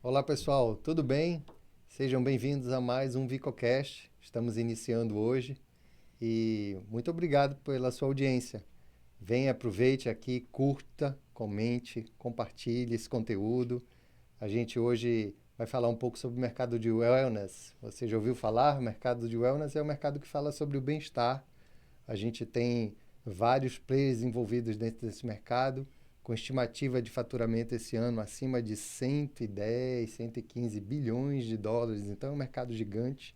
Olá pessoal, tudo bem? Sejam bem-vindos a mais um VicoCast. Estamos iniciando hoje e muito obrigado pela sua audiência. Venha, aproveite aqui, curta, comente, compartilhe esse conteúdo. A gente hoje vai falar um pouco sobre o mercado de wellness. Você já ouviu falar? O mercado de wellness é o mercado que fala sobre o bem-estar. A gente tem vários players envolvidos dentro desse mercado, com estimativa de faturamento esse ano acima de 110, 115 bilhões de dólares. Então é um mercado gigante.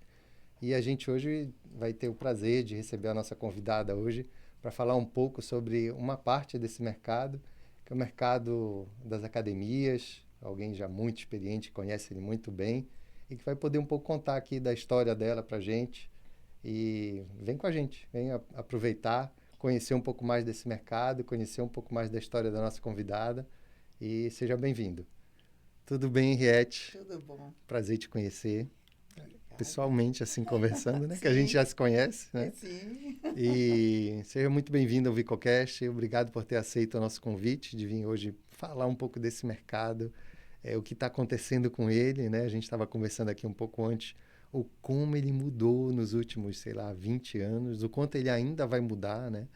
E a gente hoje vai ter o prazer de receber a nossa convidada hoje para falar um pouco sobre uma parte desse mercado, que é o mercado das academias. Alguém já muito experiente, conhece ele muito bem, e que vai poder um pouco contar aqui da história dela para a gente. E vem com a gente, vem aproveitar, conhecer um pouco mais desse mercado, conhecer um pouco mais da história da nossa convidada e seja bem-vindo. Tudo bem, Henriette? Tudo bom. Prazer te conhecer. Obrigada. Pessoalmente, assim, conversando, né? Que a gente Sim, já se conhece, né? sim. E seja muito bem-vindo ao VicoCast. Obrigado por ter aceito o nosso convite de vir hoje falar um pouco desse mercado, o que está acontecendo com ele, né? A gente estava conversando aqui um pouco antes, o como ele mudou nos últimos, sei lá, 20 anos, o quanto ele ainda vai mudar, né?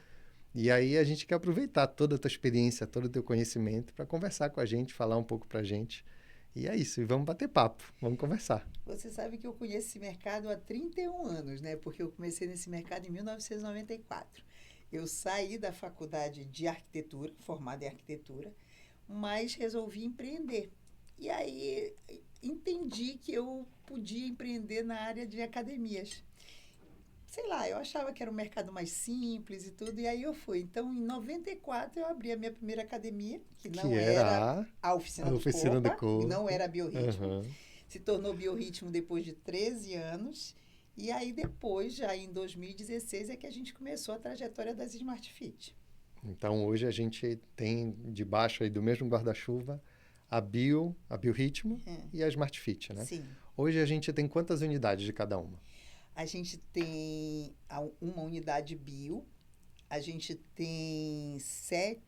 E aí a gente quer aproveitar toda a tua experiência, todo o teu conhecimento para conversar com a gente, falar um pouco para a gente. E é isso, e vamos bater papo, vamos conversar. Você sabe que eu conheço esse mercado há 31 anos, né? Porque eu comecei nesse mercado em 1994. Eu saí da faculdade de arquitetura, formada em arquitetura, mas resolvi empreender. E aí entendi que eu podia empreender na área de academias. Sei lá, eu achava que era um mercado mais simples e tudo, e aí eu fui. Então, em 94, eu abri a minha primeira academia, que Que não era era a a Oficina do oficina do Corpo, e não corpo. era a Biorritmo. Aham. Se tornou Biorritmo depois de 13 anos. E aí depois, já em 2016, é que a gente começou a trajetória das Smart Fit. Então hoje a gente tem debaixo aí do mesmo guarda-chuva a Biorritmo É, e a Smart Fit, né? sim. Hoje a gente tem quantas unidades de cada uma? A gente tem uma unidade bio, a gente tem sete?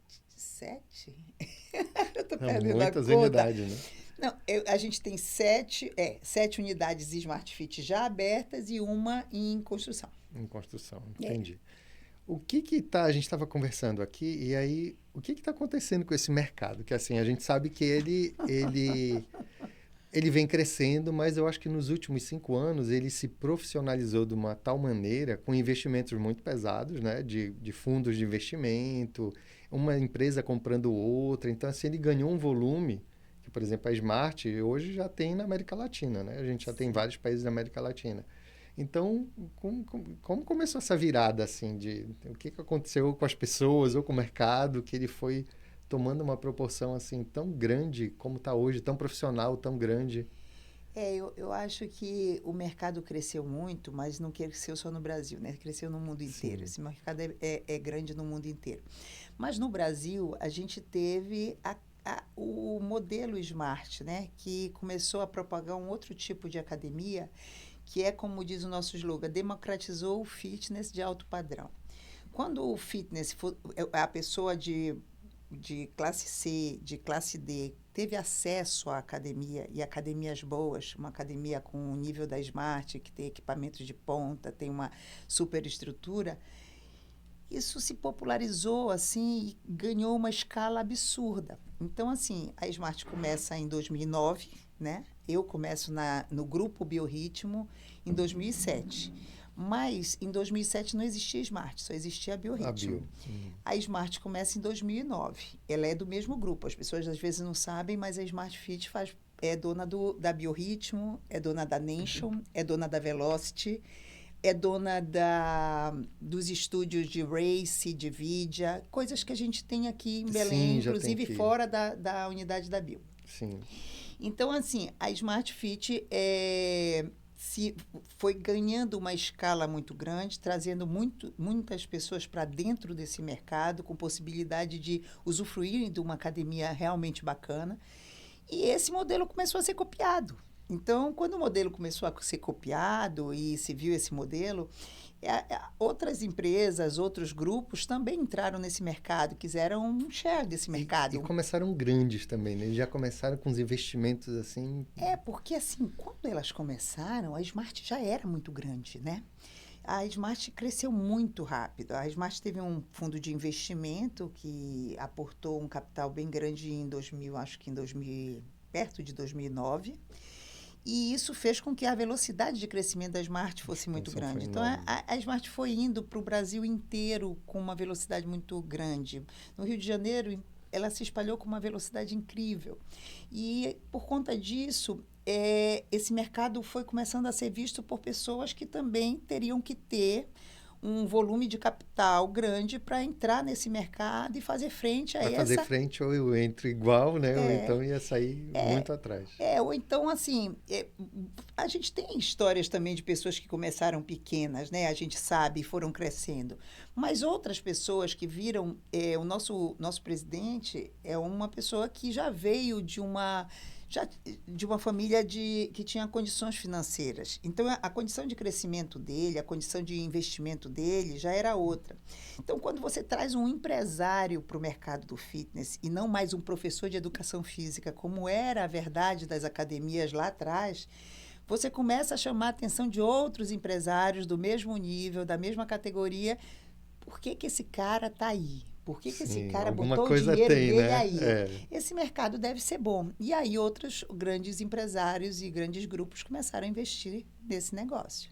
Eu estou São perdendo a muitas conta. unidades, né? Não, a gente tem sete unidades Smart Fit já abertas e uma em construção. Em construção, É. entendi. O que que tá, a gente estava conversando aqui, e aí, o que que está acontecendo com esse mercado? Que assim, a gente sabe que ele vem crescendo, mas eu acho que nos últimos 5 anos ele se profissionalizou de uma tal maneira, com investimentos muito pesados, né? De fundos de investimento, uma empresa comprando outra. Então, assim, ele ganhou um volume que, por exemplo, a Smart hoje já tem na América Latina, né? A gente já tem em Sim. vários países da América Latina. Então, como começou essa virada, assim, de o que que aconteceu com as pessoas ou com o mercado, que ele foi tomando uma proporção, assim, tão grande como está hoje, tão profissional, tão grande? Eu acho que o mercado cresceu muito, mas não cresceu só no Brasil, né? Cresceu no mundo inteiro. Sim. Esse mercado é grande no mundo inteiro. Mas no Brasil, a gente teve o modelo Smart, né? Que começou a propagar um outro tipo de academia, que é, como diz o nosso slogan, democratizou o fitness de alto padrão. Quando o fitness, a pessoa de classe C, de classe D, teve acesso à academia e academias boas, uma academia com o nível da Smart, que tem equipamentos de ponta, tem uma superestrutura, isso se popularizou assim e ganhou uma escala absurda. Então, assim, a Smart começa em 2009, né? Eu começo no grupo Biorritmo em 2007. Mas em 2007 não existia Smart, só existia a A Biorritmo. Bio. A Smart começa em 2009. Ela é do mesmo grupo. As pessoas às vezes não sabem, mas a Smart Fit é dona da Biorritmo, é dona da Nation, é dona da Velocity, é dona dos estúdios de Race, de Vidia, coisas que a gente tem aqui em Belém, Sim, já tem inclusive que. fora da unidade da Bio. Sim. Então, assim, a Smart Fit se foi ganhando uma escala muito grande, trazendo muitas pessoas para dentro desse mercado, com possibilidade de usufruírem de uma academia realmente bacana. E esse modelo começou a ser copiado. Então, quando o modelo começou a ser copiado e se viu esse modelo, outras empresas, outros grupos também entraram nesse mercado, quiseram um share desse E mercado. começaram grandes também, né? Eles já começaram com os investimentos assim. Porque assim, quando elas começaram, a Smart já era muito grande, né? A Smart cresceu muito rápido. A Smart teve um fundo de investimento que aportou um capital bem grande em 2000, acho que em 2000, perto de 2009. E isso fez com que a velocidade de crescimento da Smart A fosse muito expansão foi grande. Então, enorme. a Smart foi indo para o Brasil inteiro com uma velocidade muito grande. No Rio de Janeiro, ela se espalhou com uma velocidade incrível. E, por conta disso, esse mercado foi começando a ser visto por pessoas que também teriam que ter um volume de capital grande para entrar nesse mercado e fazer frente a Para fazer essa. frente, ou eu entro igual, né? Ou É, então ia sair é, muito atrás. ou então, assim, a gente tem histórias também de pessoas que começaram pequenas, né? A gente sabe, e foram crescendo. Mas outras pessoas que viram, o nosso presidente é uma pessoa que já veio de uma família que tinha condições financeiras. Então, a condição de crescimento dele, a condição de investimento dele já era outra. Então, quando você traz um empresário para o mercado do fitness e não mais um professor de educação física, como era a verdade das academias lá atrás, você começa a chamar a atenção de outros empresários do mesmo nível, da mesma categoria. Por que que esse cara está aí? Por que que esse Sim, cara alguma botou o coisa dinheiro tem, dele né? aí? É. Esse mercado deve ser bom. E aí outros grandes empresários e grandes grupos começaram a investir nesse negócio.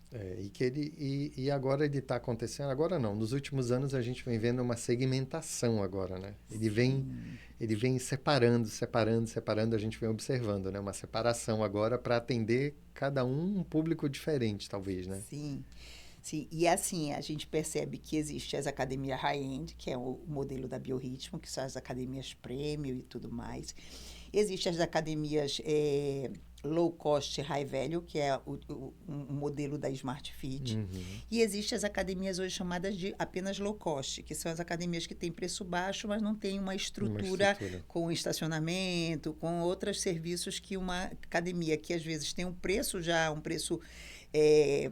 E agora ele está acontecendo, agora não, nos últimos anos a gente vem vendo uma segmentação agora, né? Sim, Ele vem separando, a gente vem observando, né? Uma separação agora para atender cada um público diferente, talvez, né? sim. Sim, e assim, a gente percebe que existe as academias high-end, que é o modelo da Biorritmo, que são as academias premium e tudo mais. Existem as academias low cost, high value, que é um modelo da Smart Fit. Uhum. E existem as academias hoje chamadas de apenas low cost, que são as academias que têm preço baixo, mas não têm uma Uma estrutura estrutura. com estacionamento, com outros serviços que uma academia que às vezes tem um preço é,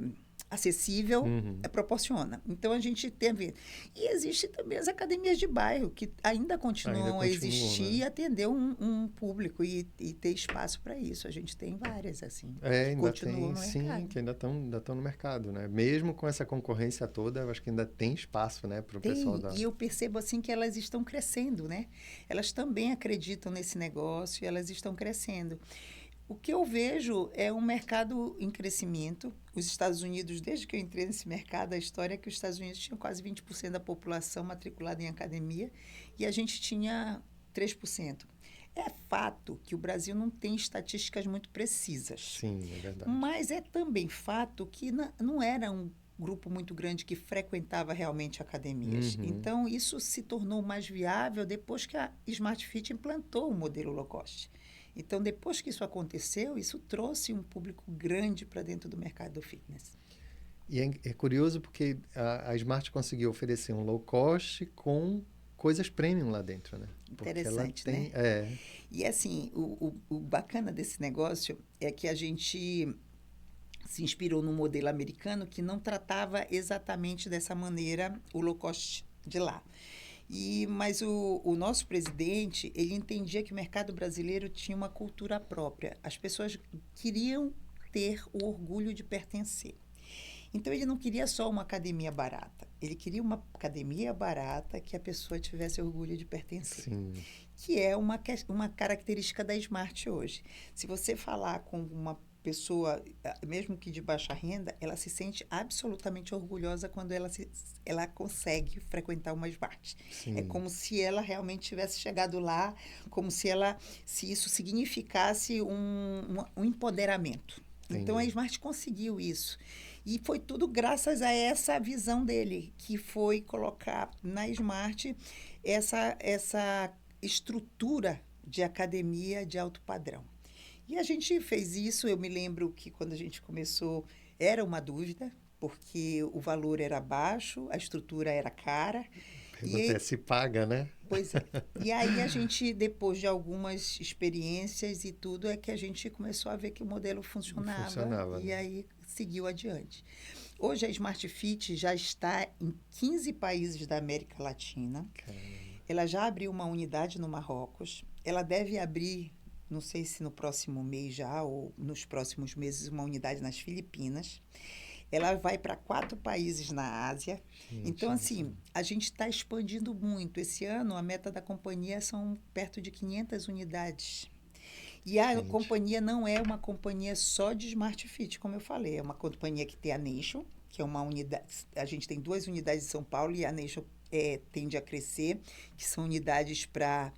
acessível Uhum. proporciona. Então a gente teve. E existe também as academias de bairro, que ainda Ainda continuam a continuam, existir né? e atender um público e ter espaço para isso. A gente tem várias, assim, É, que ainda continuam tem, no sim, mercado. que ainda estão no mercado, né? Mesmo com essa concorrência toda, eu acho que ainda tem espaço, né, para o pessoal Tem, da. e eu percebo assim que elas estão crescendo, né? Elas também acreditam nesse negócio e elas estão crescendo. O que eu vejo é um mercado em crescimento. Os Estados Unidos, desde que eu entrei nesse mercado, a história é que os Estados Unidos tinham quase 20% da população matriculada em academia e a gente tinha 3%. É fato que o Brasil não tem estatísticas muito precisas, Sim, é verdade. mas é também fato que não era um grupo muito grande que frequentava realmente academias. Uhum. Então, isso se tornou mais viável depois que a Smart Fit implantou o modelo low cost. Então, depois que isso aconteceu, isso trouxe um público grande para dentro do mercado do fitness. E é curioso porque a Smart conseguiu oferecer um low cost com coisas premium lá dentro, né? Porque ela Interessante, tem. né? É. E assim, o bacana desse negócio é que a gente se inspirou num modelo americano que não tratava exatamente dessa maneira o low cost de lá. Mas o nosso presidente, ele entendia que o mercado brasileiro tinha uma cultura própria. As pessoas queriam ter o orgulho de pertencer. Então, ele não queria só uma academia barata. Ele queria uma academia barata que a pessoa tivesse orgulho de pertencer. Sim. Que é uma característica da Smart hoje. Se você falar com uma pessoa, mesmo que de baixa renda, ela se sente absolutamente orgulhosa quando ela consegue frequentar uma Smart. É Sim. como se ela realmente tivesse chegado lá, como se isso significasse um empoderamento. Então, a Entendi. Smart conseguiu isso. E foi tudo graças a essa visão dele, que foi colocar na Smart essa estrutura de academia de alto padrão. E a gente fez isso, eu me lembro que quando a gente começou era uma dúvida, porque o valor era baixo, a estrutura era cara, Perguntei se paga, né? Pois é. E aí a gente, depois de algumas experiências e tudo, é que a gente começou a ver que o modelo funcionava, e Né? aí seguiu adiante. Hoje a Smart Fit já está em 15 países da América Latina. Caramba. Ela já abriu uma unidade no Marrocos. Ela deve abrir, não sei se no próximo mês já ou nos próximos meses, uma unidade nas Filipinas. Ela vai para 4 países na Ásia. Então, assim, a gente está expandindo muito. Esse ano, a meta da companhia são perto de 500 unidades. E a companhia não é uma companhia só de Smart Fit, como eu falei. É uma companhia que tem a Nation, que é uma unidade. A gente tem 2 unidades em São Paulo e a Nation tende a crescer, que são unidades para...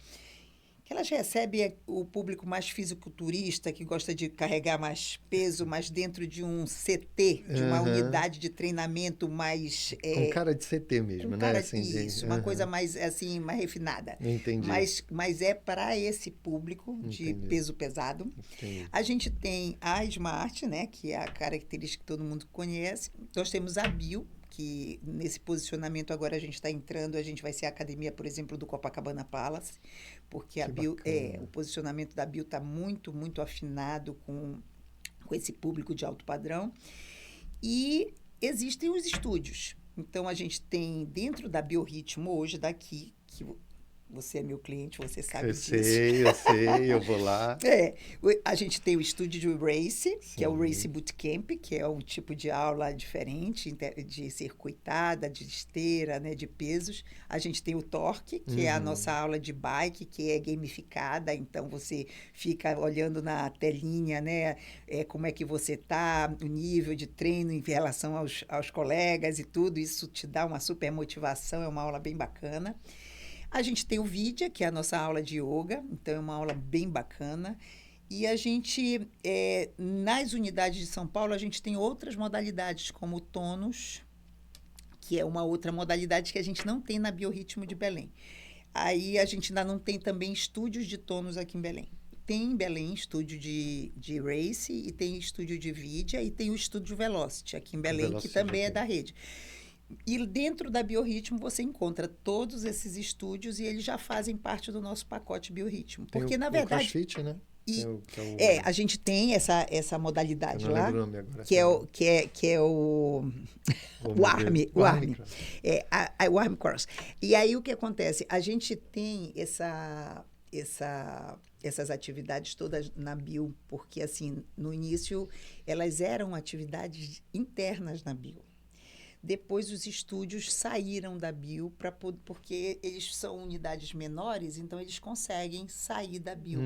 que elas recebem o público mais fisiculturista, que gosta de carregar mais peso, mas dentro de um CT, de uma unidade de treinamento mais... com cara de CT mesmo, né? Assim, isso, uma coisa mais, assim, mais refinada. Entendi. Mas é para esse público de peso pesado. Entendi. A gente tem a Smart, né, que é a característica que todo mundo conhece. Nós temos a Bio, que nesse posicionamento agora a gente está entrando, a gente vai ser a academia, por exemplo, do Copacabana Palace, porque a Bio, o posicionamento da Bio está muito, muito afinado com esse público de alto padrão. E existem os estúdios. Então, a gente tem dentro da Biorritmo, hoje daqui, que você é meu cliente, você sabe disso. Eu sei, eu vou lá. A gente tem o estúdio de Race, que é o Race Bootcamp, que é um tipo de aula diferente, de circuitada, de esteira, né, de pesos. A gente tem o Torque, que é a nossa aula de bike, que é gamificada, então você fica olhando na telinha, né, como é que você está, o nível de treino em relação aos colegas e tudo. Isso te dá uma super motivação, é uma aula bem bacana. A gente tem o Vidya, que é a nossa aula de yoga, então é uma aula bem bacana. E a gente, nas unidades de São Paulo, a gente tem outras modalidades, como o Tônus, que é uma outra modalidade que a gente não tem na Biorritmo de Belém. Aí a gente ainda não tem também estúdios de Tônus aqui em Belém. Tem em Belém estúdio de Race, e tem estúdio de Vidya, e tem o estúdio Velocity aqui em Belém, que também é da rede. E dentro da Biorritmo você encontra todos esses estúdios e eles já fazem parte do nosso pacote Biorritmo. Porque, na verdade... O CrossFit, né? A gente tem essa modalidade lá, o nome agora, que é o o Arm. O Arm Cross. E aí o que acontece? A gente tem essas atividades todas na Bio, porque assim, no início elas eram atividades internas na Bio. Depois os estúdios saíram da Bio porque eles são unidades menores, então eles conseguem sair da Bio.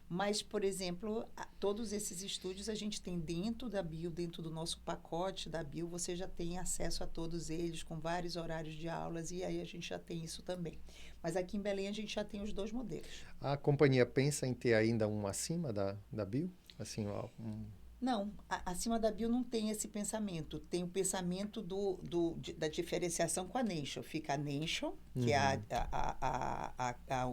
Mas, por exemplo, todos esses estúdios a gente tem dentro da Bio, dentro do nosso pacote da Bio, você já tem acesso a todos eles com vários horários de aulas, e aí a gente já tem isso também. Mas aqui em Belém a gente já tem os 2 modelos. A companhia pensa em ter ainda um acima da Bio? Assim, Não, acima da Bio não tem esse pensamento. Tem o pensamento da diferenciação com a Nation. Fica a Nation, que é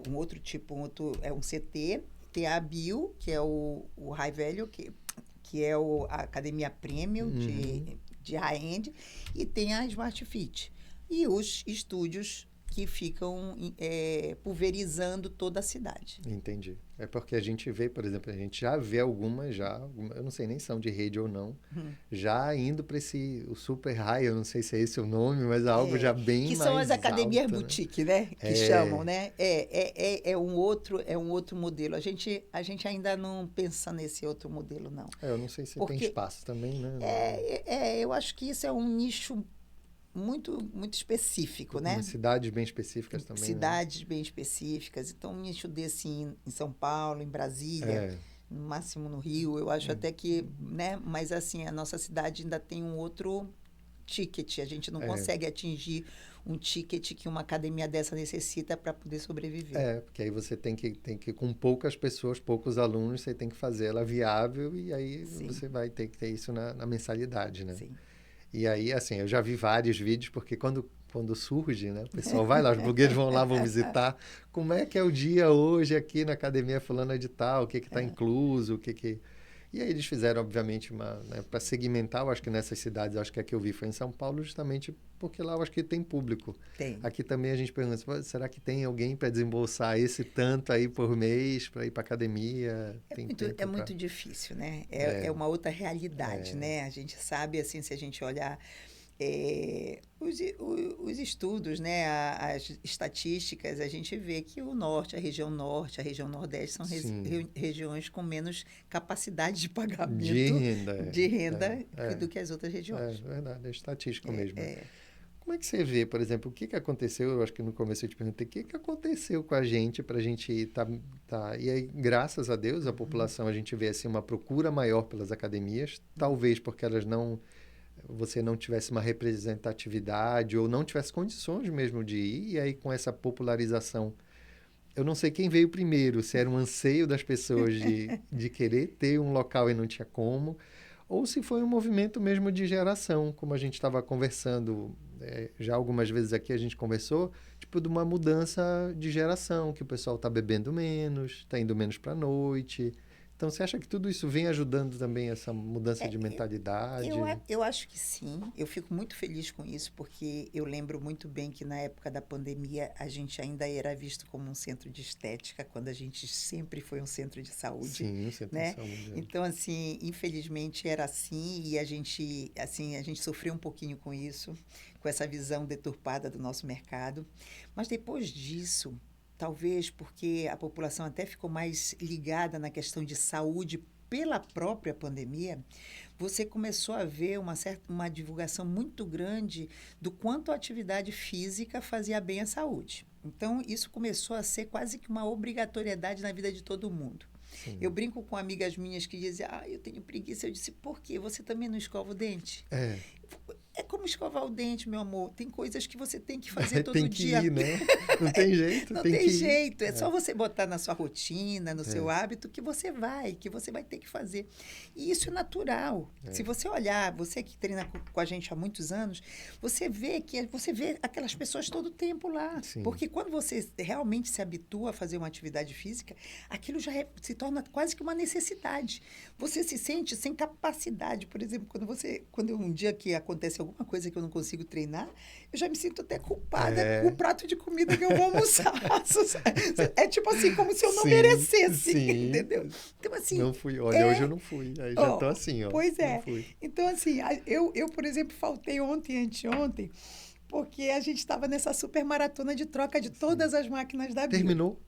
um outro tipo, é um CT. Tem a Bio, que é o High Value, que é a academia premium de high-end. E tem a Smart Fit. E os estúdios que ficam pulverizando toda a cidade. Entendi. É porque a gente vê, por exemplo, a gente já vê algumas eu não sei nem se são de rede ou não, já indo para o super high, eu não sei se é esse o nome, mas algo já bem mais que são as academias alto, boutique, né? Que chamam, né? É um outro modelo. A gente ainda não pensa nesse outro modelo, não. Eu não sei se tem espaço também, né? Eu acho que isso é um nicho muito, muito específico, né? Cidades bem específicas também. Cidades bem específicas. Então, um nicho desse em São Paulo, em Brasília, no máximo no Rio, eu acho até que, né? Mas, assim, a nossa cidade ainda tem um outro ticket. A gente não consegue atingir um ticket que uma academia dessa necessita para poder sobreviver. Porque aí você tem que, com poucas pessoas, poucos alunos, você tem que fazer ela viável, e aí você vai ter que ter isso na mensalidade, né? Sim. E aí, assim, eu já vi vários vídeos, porque quando surge, né? O pessoal vai lá, os blogueiros vão lá, vão visitar. Como é que é o dia hoje aqui na academia fulana de tal? O que está incluso? E aí eles fizeram, obviamente, né, para segmentar, eu acho que nessas cidades, eu acho que a que eu vi foi em São Paulo, justamente porque lá eu acho que tem público. Tem. Aqui também a gente pergunta, "Pô, será que tem alguém para desembolsar esse tanto aí por mês para ir para academia? Tem É tempo para... muito difícil, né? É uma outra realidade, né? A gente sabe, assim, se a gente olhar os estudos, né, as estatísticas, a gente vê que o norte, a região nordeste são Sim, regiões com menos capacidade de de pagamento renda. de renda É, do que as outras é regiões. verdade, é estatístico mesmo. É, Como é que você vê, por exemplo, o que que aconteceu? Eu acho que no começo eu te perguntei, o que que aconteceu com a gente para a gente tá... E aí, graças a Deus, a população, a gente vê assim uma procura maior pelas academias, talvez porque elas não, você não tivesse uma representatividade ou não tivesse condições mesmo de ir, e aí com essa popularização, eu não sei quem veio primeiro, se era um anseio das pessoas de querer ter um local e não tinha como, ou se foi um movimento mesmo de geração, como a gente estava conversando, já algumas vezes aqui a gente conversou, tipo de uma mudança de geração, que o pessoal está bebendo menos, está indo menos para a noite. Então, você acha que tudo isso vem ajudando também essa mudança de é, mentalidade? eu acho que sim. Eu fico muito feliz com isso, porque eu lembro muito bem que na época da pandemia a gente ainda era visto como um centro de estética, quando a gente sempre foi um centro de saúde, Sim, o Centro de né? Saúde. Então, assim, infelizmente era assim e a gente sofreu um pouquinho com isso, com essa visão deturpada do nosso mercado. Mas depois disso, talvez porque a população até ficou mais ligada na questão de saúde pela própria pandemia, você começou a ver uma divulgação muito grande do quanto a atividade física fazia bem à saúde. Então, isso começou a ser quase que uma obrigatoriedade na vida de todo mundo. Eu Sim. brinco com amigas minhas que dizem, eu tenho preguiça. Eu disse, por quê? Você também não escova o dente? É, É como escovar o dente, meu amor. Tem coisas que você tem que fazer tem todo que dia. ir, né? Não tem jeito, Não tem tem que ir. jeito, é só você botar na sua rotina, no seu É, hábito, que você vai ter que fazer. E isso é natural. Se é, você olhar, você que treina com a gente há muitos anos, você vê aquelas pessoas todo o tempo lá. sim. Porque quando você realmente se habitua a fazer uma atividade física, aquilo se torna quase que uma necessidade. Você se sente sem capacidade. Por exemplo, quando um dia que acontece alguma coisa que eu não consigo treinar, eu já me sinto até culpada com o É, prato de comida que eu vou almoçar. É tipo assim, como se eu não sim, merecesse, sim. entendeu? Então, assim, Não fui. Olha, hoje eu é. não fui. Aí já tô Ó, assim, ó. pois Não é. fui. Então, assim, por exemplo, faltei ontem e anteontem, porque a gente estava nessa super maratona de troca de Sim. todas as máquinas da Bio. Terminou?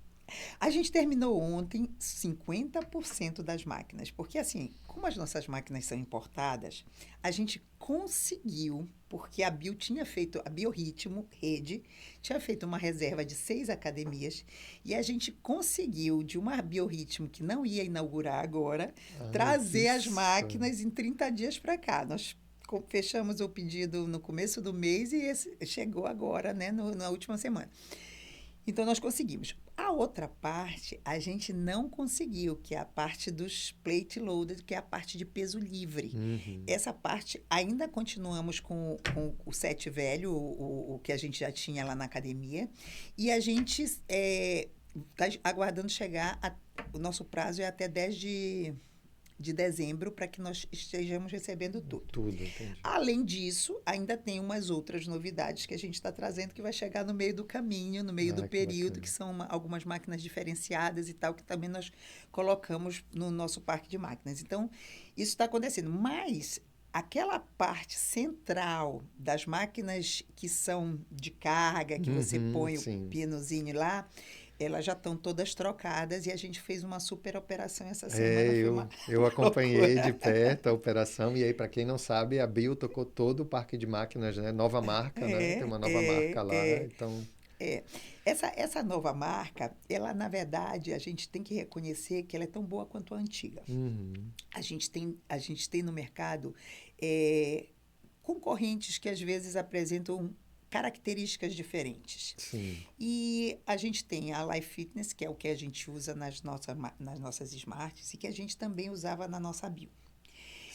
A gente terminou ontem 50% das máquinas, porque assim, como as nossas máquinas são importadas, a gente conseguiu, porque a Biorritmo Rede tinha feito uma reserva de 6 academias e a gente conseguiu, de uma Biorritmo que não ia inaugurar agora, Ai, que trazer as sonho. máquinas em 30 dias para cá. Nós fechamos o pedido no começo do mês e esse chegou agora, né, na última semana. Então, nós conseguimos. A outra parte, a gente não conseguiu, que é a parte dos plate loaded, que é a parte de peso livre. Uhum. Essa parte, ainda continuamos com o set velho, o que a gente já tinha lá na academia, e a gente está aguardando chegar, o nosso prazo é até 10 de dezembro, para que nós estejamos recebendo tudo. Tudo, entendi. Além disso, ainda tem umas outras novidades que a gente está trazendo que vai chegar no meio do caminho, no meio do Ah, que período, que bacana. são algumas máquinas diferenciadas e tal, que também nós colocamos no nosso parque de máquinas. Então, isso está acontecendo. Mas aquela parte central das máquinas que são de carga, que você Uhum, põe o sim. pinozinho lá, elas já estão todas trocadas e a gente fez uma super operação essa semana. É, Foi uma eu acompanhei de loucura. perto a operação, e aí, para quem não sabe, a Bio tocou todo o parque de máquinas, né? Nova marca, né? Tem É, uma nova é, marca lá, é. então, É, essa nova marca, ela, na verdade, a gente tem que reconhecer que ela é tão boa quanto a antiga. uhum, A gente tem no mercado é, concorrentes que, às vezes, apresentam características diferentes. sim. E a gente tem a Life Fitness, que é o que a gente usa nas nossas Smarts e que a gente também usava na nossa Bio.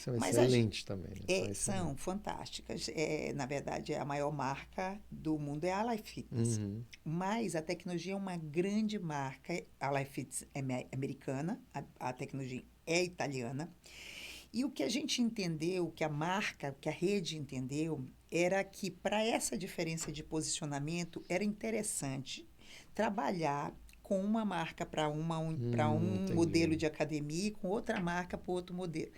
São Mas excelentes também, né? São são excelentes. fantásticas. Na verdade, a maior marca do mundo é a Life Fitness. Uhum, Mas a tecnologia é uma grande marca. A Life Fitness é americana, a tecnologia é italiana. E o que a gente entendeu, que a marca, que a rede entendeu, era que para essa diferença de posicionamento era interessante trabalhar com uma marca para para um modelo Entendi. de academia e com outra marca para outro modelo.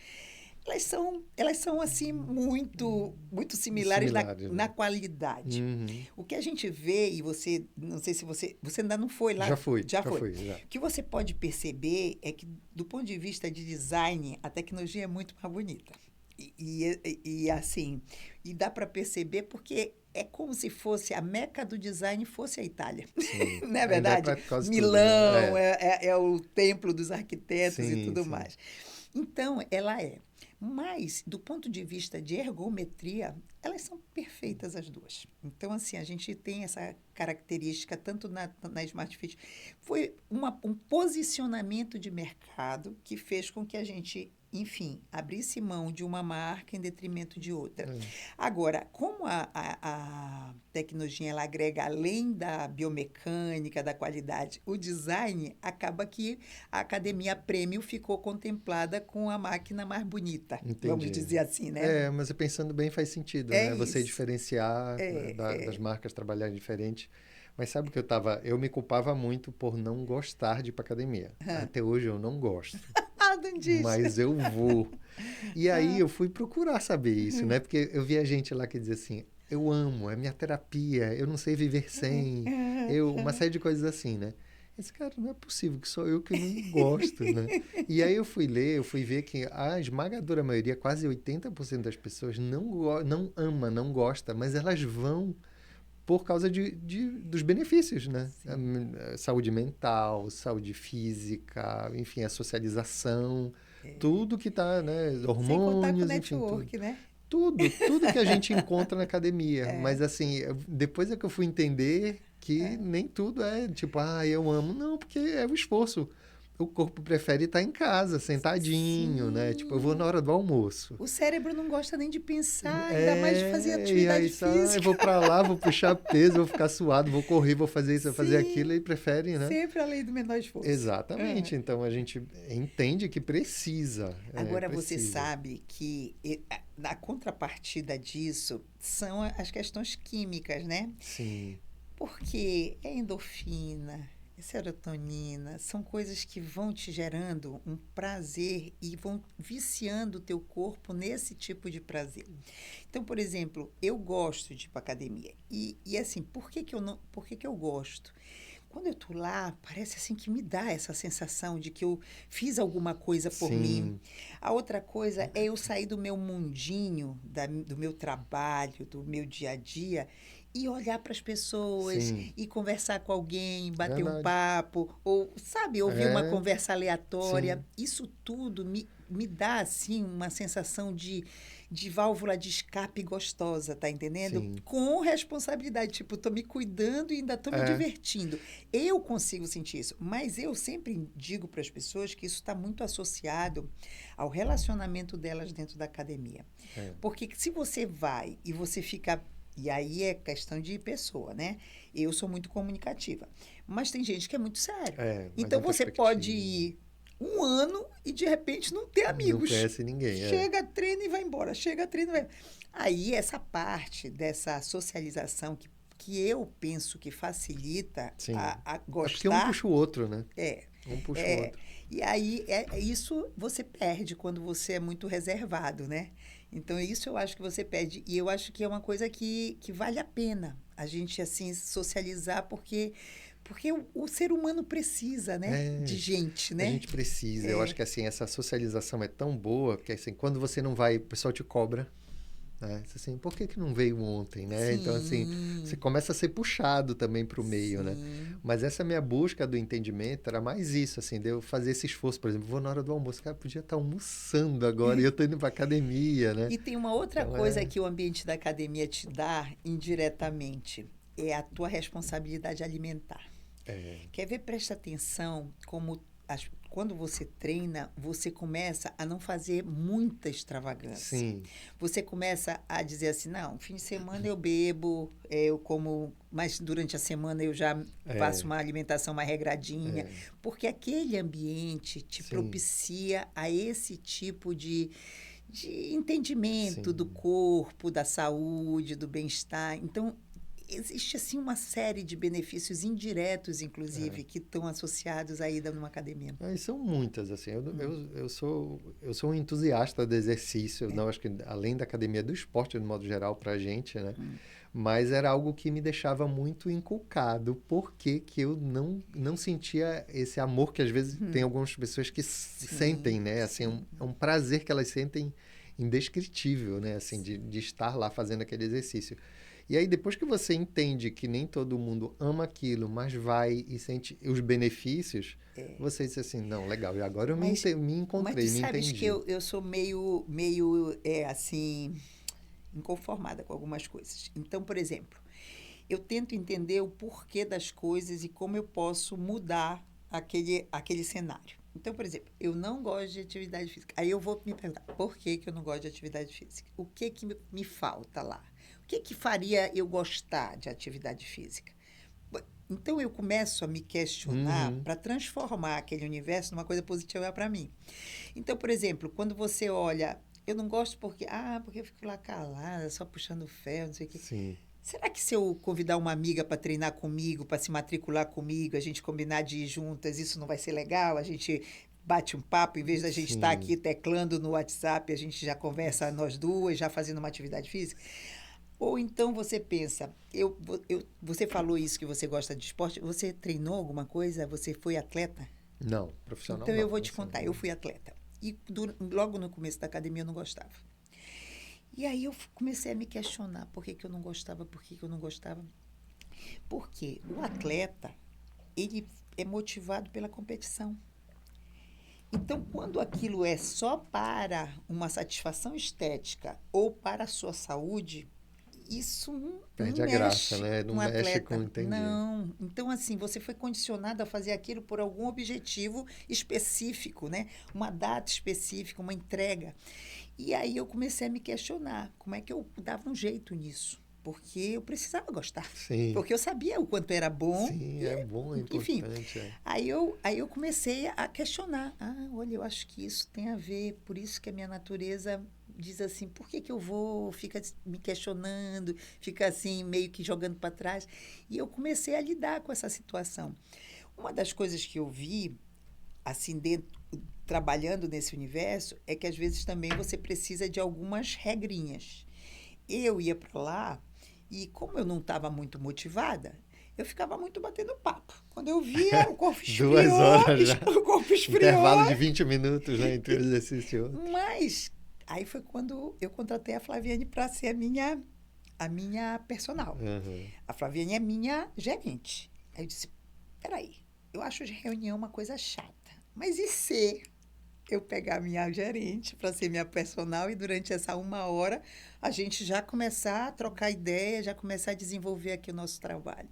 Elas são assim, muito similares Similares, na né? qualidade. Uhum. O que a gente vê, e você, não sei se você ainda não foi lá, já Já foi. fui, já. O que você pode perceber é que, do ponto de vista de design, a tecnologia é muito mais bonita. Assim, e dá para perceber porque é como se fosse a meca do design fosse a Itália. Sim. Não é Ainda é verdade? para quase tudo, né? Milão É. é o templo dos arquitetos e Sim, tudo sim. mais. Então, ela é. Mas, do ponto de vista de ergometria, elas são perfeitas as duas. Então, assim, a gente tem essa característica tanto na Smart Fit. Foi um posicionamento de mercado que fez com que a gente, enfim, abrisse mão de uma marca em detrimento de outra. É. Agora, como a tecnologia ela agrega, além da biomecânica, da qualidade, o design, acaba que a academia premium ficou contemplada com a máquina mais bonita, vamos Entendi. dizer assim, né? É, mas pensando bem faz sentido, É né? Você isso. diferenciar, né, das É. marcas trabalharem diferente. Mas sabe o que eu me culpava muito por não gostar de ir pra academia. Até hoje eu não gosto, Ah, não diz. mas eu vou. E aí Ah, eu fui procurar saber isso, né? Porque eu via gente lá que dizia assim: eu amo, é minha terapia, eu não sei viver sem, uma série de coisas assim, né? Esse cara, não é possível que sou eu que não gosto, né? E aí eu fui ler, eu fui ver que a esmagadora maioria, quase 80% das pessoas não ama, não gosta, mas elas vão por causa dos benefícios, né? sim. Saúde mental, saúde física, enfim, a socialização, É. tudo que tá, né? Sem contar com o Hormônios, enfim, tudo. network, né? Tudo que a gente encontra na academia. Mas assim, depois é que eu fui entender que nem tudo é tipo, eu amo. Não, porque é o esforço. O corpo prefere estar em casa, sentadinho, né? Tipo, eu vou na Sim. hora do almoço. O cérebro não gosta nem de pensar, ainda mais de fazer E atividade aí só, eu física. vou pra lá, vou puxar peso, vou ficar suado, vou correr, vou fazer isso, vou fazer aquilo, Sim, e prefere, né? sempre a lei do menor esforço. Exatamente. Então a gente entende que precisa, Agora você precisa. sabe que a contrapartida disso são as questões químicas, né? Sim, Porque é endorfina, é serotonina, são coisas que vão te gerando um prazer e vão viciando o teu corpo nesse tipo de prazer. Então, por exemplo, eu gosto de ir para academia. E assim, por que que eu não, por que que eu gosto? Quando eu tô lá, parece assim que me dá essa sensação de que eu fiz alguma coisa por mim. sim, A outra coisa é eu sair do meu mundinho, do meu trabalho, do meu dia a dia e olhar para as pessoas sim. e conversar com alguém, bater um Verdade. papo, ou, sabe, ouvir uma É, conversa aleatória. sim. Isso tudo me dá, assim, uma sensação de válvula de escape gostosa, tá entendendo? Sim. Com responsabilidade, tipo, tô me cuidando e ainda tô me É, divertindo. Eu consigo sentir isso, mas eu sempre digo para as pessoas que isso está muito associado ao relacionamento delas dentro da academia. é. Porque se você vai e você fica. E aí é questão de pessoa, né? Eu sou muito comunicativa. Mas tem gente que é muito sério. Mais Então você pode introspectivo. ir um ano e de repente não ter Não amigos. conhece ninguém, Chega, treina e vai embora. Chega, treina e vai. Aí essa parte dessa socialização que eu penso que facilita Sim. a É porque um gostar, puxa o outro, né? é, Um puxa o é. outro. E aí isso você perde quando você é muito reservado, né? Então isso eu acho que você perde. E eu acho que é uma coisa que vale a pena a gente assim socializar, porque o ser humano precisa, né? De É, gente, a né? gente precisa. Eu acho É, que assim, essa socialização é tão boa que assim, quando você não vai, o pessoal te cobra. Né? Assim, por que que não veio ontem, né? Então, assim, você sim, começa a ser puxado também para o meio, né? sim. Mas essa minha busca do entendimento era mais isso, assim, de eu fazer esse esforço, por exemplo, vou na hora do almoço, cara, podia estar almoçando agora e eu tô indo para academia, né? E tem uma outra Então coisa é, que o ambiente da academia te dá indiretamente, é a tua responsabilidade alimentar. é, Quer ver? Presta atenção como quando você treina, você começa a não fazer muita extravagância. Sim. Você começa a dizer assim, não, fim de semana eu bebo, eu como, mas durante a semana eu já faço uma alimentação mais regradinha, porque aquele ambiente te propicia a esse tipo de entendimento do corpo, da saúde, do bem-estar. Então, existe assim uma série de benefícios indiretos, inclusive, que estão associados à ida numa academia. E são muitas, assim. Eu sou um entusiasta do exercício. Não, acho que além da academia, do esporte, de modo geral, para a gente, né? Mas era algo que me deixava muito inculcado, porque que eu não sentia esse amor que às vezes tem algumas pessoas que sentem, né? Assim, é um prazer que elas sentem indescritível, né? Assim, de estar lá fazendo aquele exercício. E aí, depois que você entende que nem todo mundo ama aquilo, mas vai e sente os benefícios, você diz assim, não, legal, e agora eu me encontrei, mas tu me sabes entendi. que eu sou meio assim, inconformada com algumas coisas. Então, por exemplo, eu tento entender o porquê das coisas e como eu posso mudar aquele cenário. Então, por exemplo, eu não gosto de atividade física. Aí eu vou me perguntar, por que eu não gosto de atividade física? O que me falta lá? O que faria eu gostar de atividade física? Então, eu começo a me questionar para transformar aquele universo numa coisa positiva para mim. Então, por exemplo, quando você olha, eu não gosto porque eu fico lá calada, só puxando ferro, não sei o quê. Sim. Será que se eu convidar uma amiga para treinar comigo, para se matricular comigo, a gente combinar de ir juntas, isso não vai ser legal? A gente bate um papo, em vez da gente estar aqui teclando no WhatsApp, a gente já conversa nós duas, já fazendo uma atividade física? Ou então você pensa, você falou isso que você gosta de esporte, você treinou alguma coisa? Você foi atleta? Não, profissional então não. Eu vou te contar, eu fui atleta. E logo no começo da academia eu não gostava. E aí eu comecei a me questionar por que eu não gostava, por que eu não gostava. Porque o atleta, ele é motivado pela competição. Então, quando aquilo é só para uma satisfação estética ou para a sua saúde, isso não perde a graça, né? Não mexe atleta. com entender. Não. Então, assim, você foi condicionado a fazer aquilo por algum objetivo específico, né? Uma data específica, uma entrega. E aí eu comecei a me questionar como é que eu dava um jeito nisso. Porque eu precisava gostar. Sim. Porque eu sabia o quanto era bom. Sim, é bom, é enfim, importante. Aí eu comecei a questionar. Olha, eu acho que isso tem a ver, por isso que a minha natureza diz assim, por que eu fica me questionando, fica assim, meio que jogando para trás. E eu comecei a lidar com essa situação. Uma das coisas que eu vi, assim, trabalhando nesse universo, é que às vezes também você precisa de algumas regrinhas. Eu ia para lá e como eu não estava muito motivada, eu ficava muito batendo papo. Quando eu via, o corpo esfriou. 2 horas já. O corpo esfriou. Intervalo de 20 minutos, né, entre um exercício e outro. Mas aí foi quando eu contratei a Flaviane para ser a minha personal. A Flaviane é minha gerente. Aí eu disse, peraí, eu acho de reunião uma coisa chata. Mas e se eu pegar a minha gerente para ser minha personal e durante essa 1 hora a gente já começar a trocar ideia, já começar a desenvolver aqui o nosso trabalho?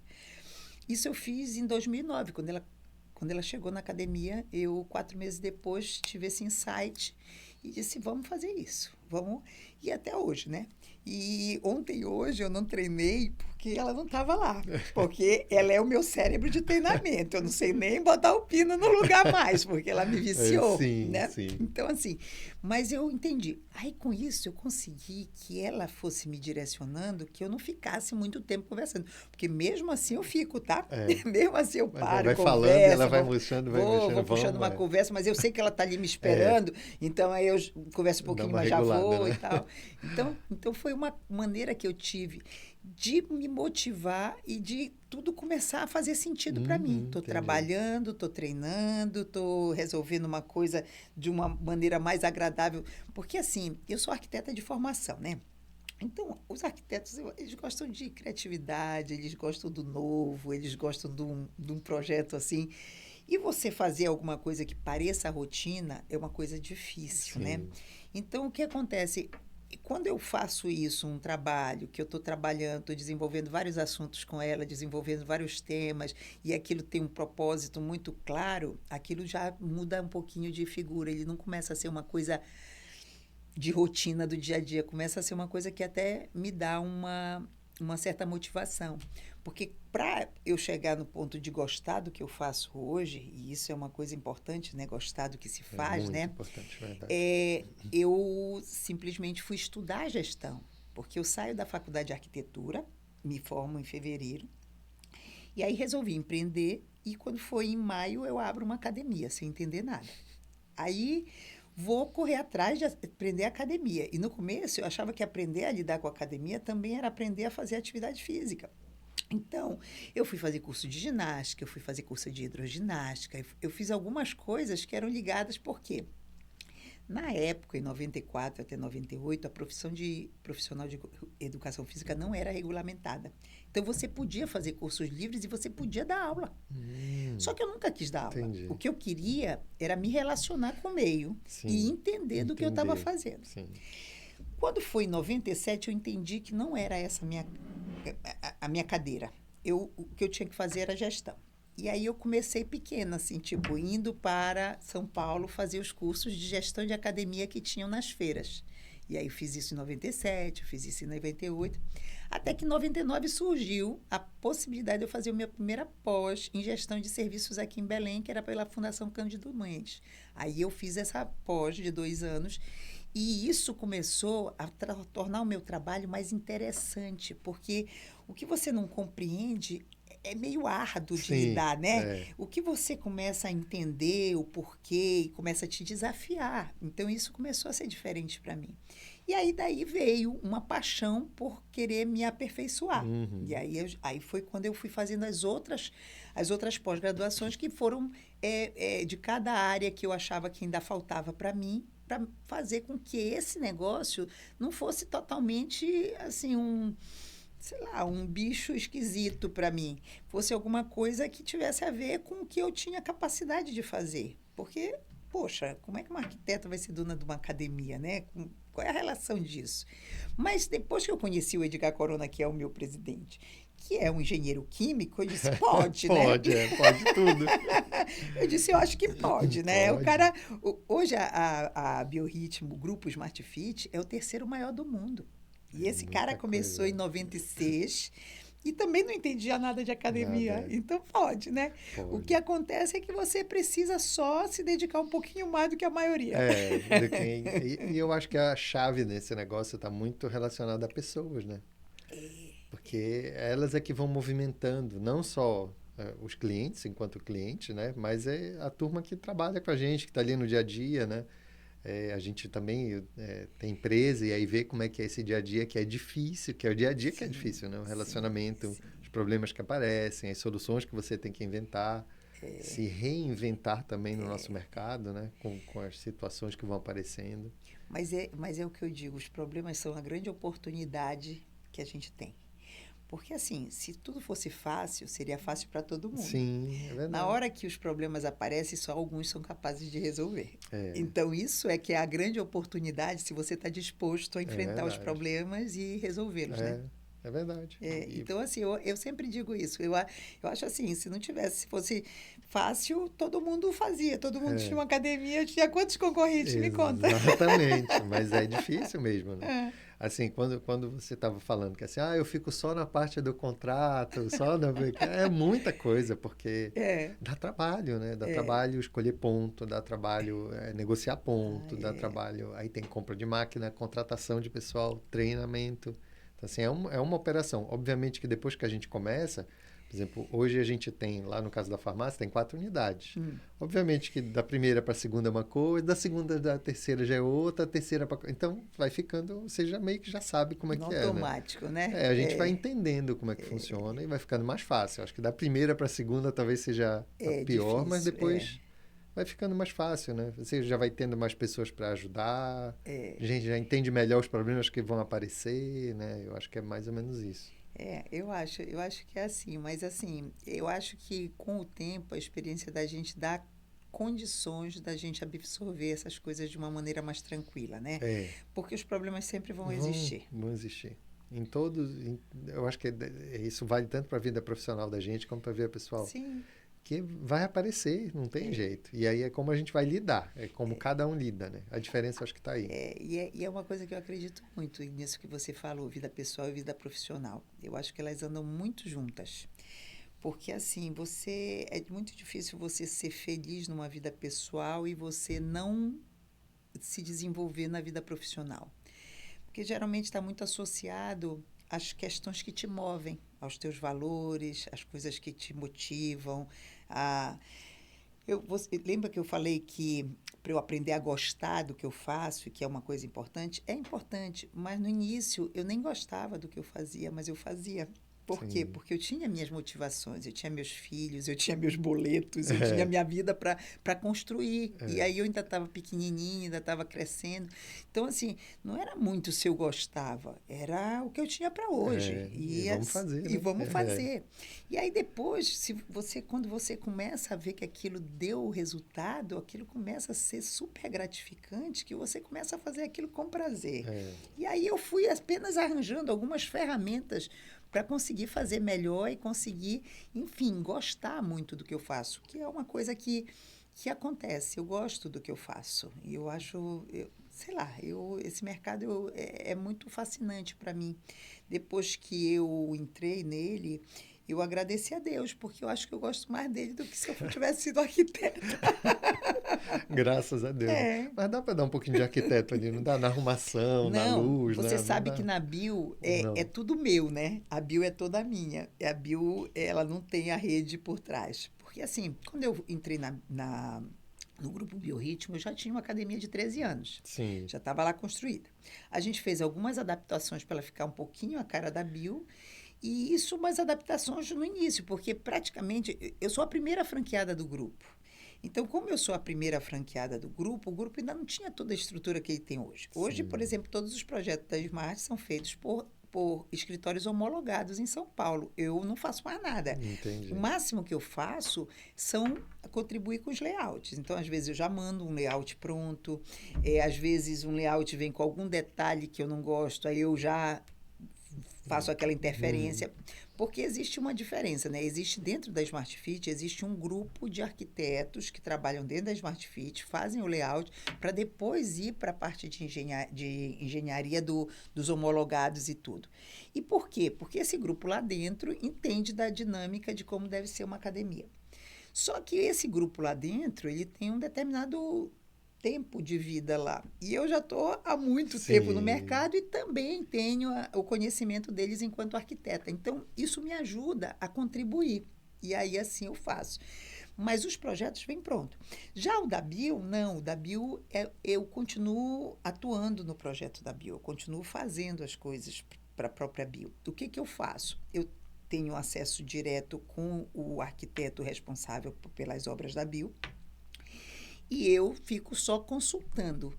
Isso eu fiz em 2009, quando ela chegou na academia. Eu, 4 meses depois, tive esse insight e disse, vamos fazer isso, vamos. E até hoje, né? E ontem e hoje eu não treinei porque ela não estava lá. Porque ela é o meu cérebro de treinamento. Eu não sei nem botar o pino no lugar mais, porque ela me viciou. Sim, né? Sim. Então, assim, mas eu entendi. Aí, com isso, eu consegui que ela fosse me direcionando, que eu não ficasse muito tempo conversando. Porque mesmo assim eu fico, tá? Mesmo assim eu paro, vai converso. falando, ela vai mexendo, Vou puxando uma conversa, mas eu sei que ela está ali me esperando, então aí eu converso um pouquinho, mas já vou, né? E tal. Então, foi uma maneira que eu tive de me motivar e de tudo começar a fazer sentido para mim. Estou trabalhando, estou treinando, estou resolvendo uma coisa de uma maneira mais agradável. Porque, assim, eu sou arquiteta de formação, né? Então, os arquitetos, eles gostam de criatividade, eles gostam do novo, eles gostam de um projeto assim. E você fazer alguma coisa que pareça rotina é uma coisa difícil, né? Então, o que acontece? E quando eu faço isso, um trabalho que eu estou trabalhando, estou desenvolvendo vários assuntos com ela, desenvolvendo vários temas, e aquilo tem um propósito muito claro, aquilo já muda um pouquinho de figura. Ele não começa a ser uma coisa de rotina do dia a dia, começa a ser uma coisa que até me dá uma certa motivação. Porque para eu chegar no ponto de gostar do que eu faço hoje, e isso é uma coisa importante, né? Gostar do que se faz, muito né? importante, verdade. Eu simplesmente fui estudar gestão, porque eu saio da faculdade de arquitetura, me formo em fevereiro, e aí resolvi empreender, e quando foi em maio eu abro uma academia, sem entender nada. Aí vou correr atrás de aprender academia. E no começo eu achava que aprender a lidar com a academia também era aprender a fazer atividade física. Então, eu fui fazer curso de ginástica, eu fui fazer curso de hidroginástica, eu fiz algumas coisas que eram ligadas, por quê? Na época, em 94 até 98, a profissão de profissional de educação física não era regulamentada. Então, você podia fazer cursos livres e você podia dar aula. Só que eu nunca quis dar aula. Entendi. O que eu queria era me relacionar com o meio Sim, e entender do que eu estava fazendo. Sim. Quando foi em 97, eu entendi que não era essa a minha cadeira. O que eu tinha que fazer era gestão. E aí eu comecei pequena, assim, tipo, indo para São Paulo fazer os cursos de gestão de academia que tinham nas feiras. E aí eu fiz isso em 97, eu fiz isso em 98, até que em 99 surgiu a possibilidade de eu fazer a minha primeira pós em gestão de serviços aqui em Belém, que era pela Fundação Cândido Mendes. Aí eu fiz essa pós de 2 anos e isso começou a tornar o meu trabalho mais interessante, porque o que você não compreende é meio árduo de lidar, né? O que você começa a entender, o porquê, e começa a te desafiar. Então, isso começou a ser diferente para mim. E aí, daí veio uma paixão por querer me aperfeiçoar. E aí foi quando eu fui fazendo as outras pós-graduações que foram de cada área que eu achava que ainda faltava para mim, para fazer com que esse negócio não fosse totalmente, assim, sei lá, um bicho esquisito para mim. Fosse alguma coisa que tivesse a ver com o que eu tinha capacidade de fazer. Porque, poxa, como é que uma arquiteta vai ser dona de uma academia, né? Qual é a relação disso? Mas depois que eu conheci o Edgar Corona, que é o meu presidente, que é um engenheiro químico, eu disse, pode, né? Pode tudo. Eu disse, eu acho que pode, né? Pode. O cara, hoje a Biorritmo, o grupo Smart Fit, é o terceiro maior do mundo. E esse cara começou em 96 e também não entendia nada de academia. Então, pode, né? Pode. O que acontece é que você precisa só se dedicar um pouquinho mais do que a maioria. E eu acho que a chave nesse negócio está muito relacionada a pessoas, né? Porque elas é que vão movimentando, não só os clientes, enquanto cliente, né? Mas é a turma que trabalha com a gente, que está ali no dia a dia, né? A gente também tem empresa e aí vê como é que é esse dia a dia que é difícil, que é o dia a dia que é difícil, né? O relacionamento, os problemas que aparecem, as soluções que você tem que inventar, se reinventar também no nosso mercado, né? Com as situações que vão aparecendo. Mas é o que eu digo, os problemas são a grande oportunidade que a gente tem. Porque, assim, se tudo fosse fácil, seria fácil para todo mundo. Sim, é verdade. Na hora que os problemas aparecem, só alguns são capazes de resolver. Então, isso é que é a grande oportunidade se você está disposto a enfrentar os problemas e resolvê-los, né? É verdade. Então, assim, eu sempre digo isso. Eu acho assim, se fosse fácil, todo mundo fazia. Todo mundo tinha uma academia. Tinha quantos concorrentes? Me conta. Exatamente, mas é difícil mesmo, né? Assim, quando você estava falando que assim, eu fico só na parte do contrato, é muita coisa, porque dá trabalho, né? Dá trabalho escolher ponto, dá trabalho negociar ponto, dá trabalho, aí tem compra de máquina, contratação de pessoal, treinamento. Então, assim, é uma operação. Obviamente que depois que a gente começa, por exemplo, hoje a gente tem, lá no caso da farmácia, tem 4 unidades. Obviamente que da primeira para a segunda é uma coisa, da segunda da terceira já é outra, da terceira para... Então, vai ficando, você já meio que já sabe como é que é, automático, né? A gente vai entendendo como é que funciona e vai ficando mais fácil. Acho que da primeira para a segunda talvez seja pior, difícil, mas depois vai ficando mais fácil, né? Você já vai tendo mais pessoas para ajudar, a gente já entende melhor os problemas que vão aparecer, né? Eu acho que é mais ou menos isso. Eu acho que é assim, mas assim, eu acho que com o tempo a experiência da gente dá condições da gente absorver essas coisas de uma maneira mais tranquila, né? É, Porque os problemas sempre vão existir. vão existir. Eu acho que isso vale tanto para a vida profissional da gente como para a vida pessoal. Sim, Que vai aparecer, não tem jeito. E aí é como a gente vai lidar, é como cada um lida, né? A diferença eu acho que está aí. e é uma coisa que eu acredito muito nisso que você falou, vida pessoal e vida profissional. Eu acho que elas andam muito juntas. Porque, assim, é muito difícil você ser feliz numa vida pessoal e você não se desenvolver na vida profissional. Porque geralmente está muito associado às questões que te movem, aos teus valores, às coisas que te motivam. A... lembra que eu falei que para eu aprender a gostar do que eu faço, que é uma coisa importante? É importante, mas no início eu nem gostava do que eu fazia, mas eu fazia. Por quê? Sim. Porque eu tinha minhas motivações, eu tinha meus filhos, eu tinha meus boletos, eu tinha É, minha vida para construir. E é, aí eu ainda estava pequenininha, ainda estava crescendo. Então, assim, não era muito se eu gostava, era o que eu tinha para hoje. e vamos fazer, E né? vamos fazer. E aí depois, quando você começa a ver que aquilo deu o resultado, aquilo começa a ser super gratificante, que você começa a fazer aquilo com prazer. É, E aí eu fui apenas arranjando algumas ferramentas para conseguir fazer melhor e conseguir, enfim, gostar muito do que eu faço, que é uma coisa que acontece. Eu gosto do que eu faço. E eu acho, sei lá, esse mercado é muito fascinante para mim. Depois que eu entrei nele, eu agradeci a Deus, porque eu acho que eu gosto mais dele do que se eu tivesse sido arquiteta. graças a Deus, né? É. Mas dá para dar um pouquinho de arquiteto ali, não dá? Na arrumação, na Não, luz, você não sabe que dá? na bio Ou é não? tudo meu, né? A bio é toda minha. A bio, ela não tem a rede por trás. Porque, assim, quando eu entrei no grupo Biorritmo, eu já tinha uma academia de 13 anos. Sim, Já estava lá construída. A gente fez algumas adaptações para ela ficar um pouquinho a cara da bio. E isso, umas adaptações no início, porque praticamente eu sou a primeira franqueada do grupo. Então, como eu sou a primeira franqueada do grupo, o grupo ainda não tinha toda a estrutura que ele tem hoje. Hoje, por sim, exemplo, todos os projetos da Smart são feitos por escritórios homologados em São Paulo. Eu não faço mais nada. O entendi. máximo que eu faço são contribuir com os layouts. Então, às vezes, eu já mando um layout pronto, às vezes, um layout vem com algum detalhe que eu não gosto, aí eu já faço aquela Hum, interferência, porque existe uma diferença, né? Existe dentro da Smart Fit, existe um grupo de arquitetos que trabalham dentro da Smart Fit, fazem o layout para depois ir para a parte de engenharia dos homologados e tudo. E por quê? Porque esse grupo lá dentro entende da dinâmica de como deve ser uma academia. Só que esse grupo lá dentro, ele tem um determinado tempo de vida lá. E eu já estou há muito tempo no sim, mercado e também tenho o conhecimento deles enquanto arquiteta. Então, isso me ajuda a contribuir. E aí, assim, eu faço. Mas os projetos vêm pronto. Já o da Bio, não. O da Bio, eu continuo atuando no projeto da Bio. Eu continuo fazendo as coisas para a própria Bio. O que, que eu faço? Eu tenho acesso direto com o arquiteto responsável pelas obras da Bio e eu fico só consultando.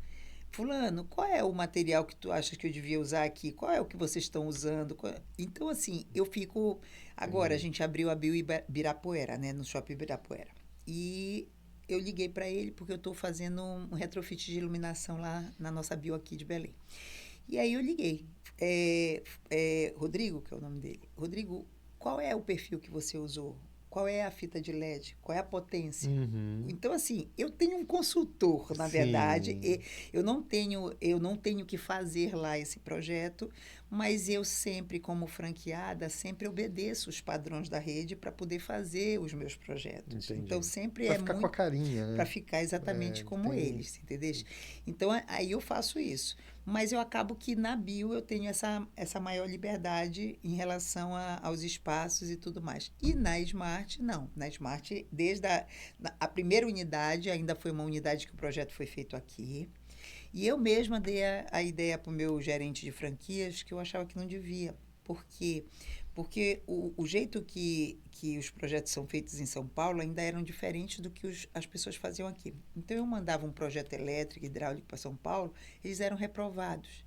Fulano, qual é o material que tu acha que eu devia usar aqui? Qual é o que vocês estão usando? Então, assim, eu fico. Agora, a entendi. gente abriu a Bio Ibirapuera, né? No Shopping Ibirapuera. E eu liguei para ele porque eu estou fazendo um retrofit de iluminação lá na nossa Bio aqui de Belém. E aí eu liguei. Rodrigo, que é o nome dele. Rodrigo, qual é o perfil que você usou? Qual é a fita de LED? Qual é a potência? Uhum, Então, assim, eu tenho um consultor, na verdade, e sim, eu não tenho que fazer lá esse projeto, mas eu sempre, como franqueada, sempre obedeço os padrões da rede para poder fazer os meus projetos. Então, entendi. sempre Para é ficar com a muito carinha, para né? ficar exatamente É, como tem. eles, entendeu? Então, aí eu faço isso. Mas eu acabo que na bio eu tenho essa maior liberdade em relação aos espaços e tudo mais. E na Smart, não. Na Smart, desde a primeira unidade, ainda foi uma unidade que o projeto foi feito aqui. E eu mesma dei a ideia para o meu gerente de franquias que eu achava que não devia. Por quê? Porque o jeito que os projetos são feitos em São Paulo ainda eram diferentes do que as pessoas faziam aqui. Então, eu mandava um projeto elétrico, hidráulico para São Paulo, eles eram reprovados.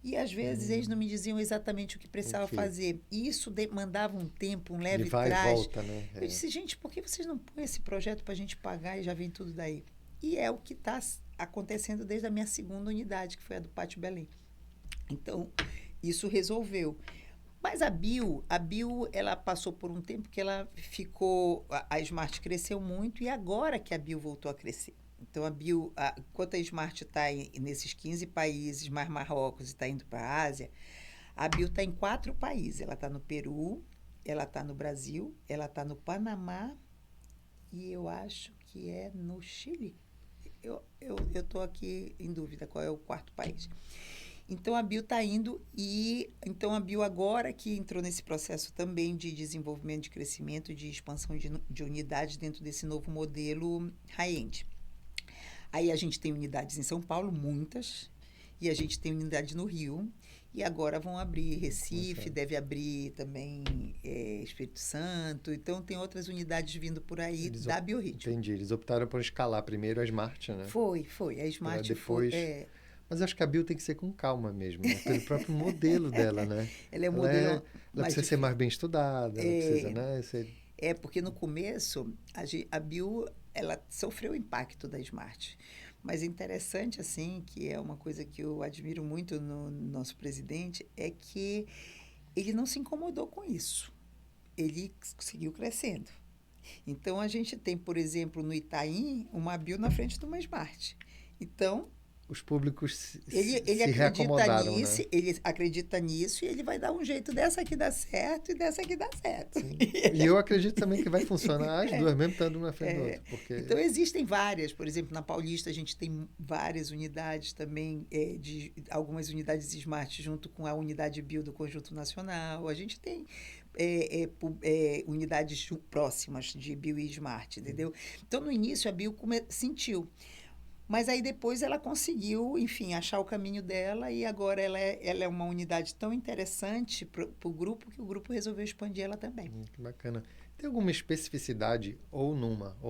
E, às vezes, eles não me diziam exatamente o que precisava Ok. fazer. E isso demandava um tempo, um De leve vai e trás. volta, né? Eu disse, gente, por que vocês não põem esse projeto para a gente pagar e já vem tudo daí? E é o que está acontecendo desde a minha segunda unidade, que foi a do Pátio Belém. Então, isso resolveu. Mas a Bio, ela passou por um tempo que ela ficou, a Smart cresceu muito e agora que a Bio voltou a crescer. Então, a Bio, enquanto a Smart está nesses 15 países, mais Marrocos e está indo para a Ásia, a Bio está em 4 países. Ela está no Peru, ela está no Brasil, ela está no Panamá e eu acho que é no Chile. Eu estou aqui em dúvida qual é o 4º país. Então, a Bio está indo então, a Bio agora que entrou nesse processo também de desenvolvimento, de crescimento, de expansão de unidades dentro desse novo modelo high-end. Aí a gente tem unidades em São Paulo, muitas, e a gente tem unidade no Rio, e agora vão abrir Recife, deve abrir também Espírito Santo, então tem outras unidades vindo por aí da Biorritmo. Entendi, eles optaram por escalar primeiro a Smart, né? Foi, a Smart depois... foi... Mas acho que a Bio tem que ser com calma mesmo, né? Pelo próprio modelo dela, né? Ela é um modelo ela mais precisa ser mais bem estudada, ela precisa, né? porque no começo a Bio ela sofreu o impacto da Smart. Mas interessante, assim, que é uma coisa que eu admiro muito no nosso presidente, é que ele não se incomodou com isso. Ele seguiu crescendo. Então, a gente tem, por exemplo, no Itaim, uma Bio na frente de uma Smart. Então, os públicos ele se acredita reacomodaram, nisso, né? ele acredita nisso e ele vai dar um jeito dessa aqui dar certo e dessa aqui dar certo. Sim. E eu acredito também que vai funcionar as duas, mesmo estando uma na frente do outro. Porque... Então, existem várias. Por exemplo, na Paulista, a gente tem várias unidades também, algumas unidades Smart junto com a unidade Bio do Conjunto Nacional. A gente tem unidades próximas de Bio e Smart, entendeu? Então, no início, a Bio sentiu. Mas aí depois ela conseguiu, enfim, achar o caminho dela e agora ela é uma unidade tão interessante para o grupo que o grupo resolveu expandir ela também. Que bacana. Tem alguma especificidade ou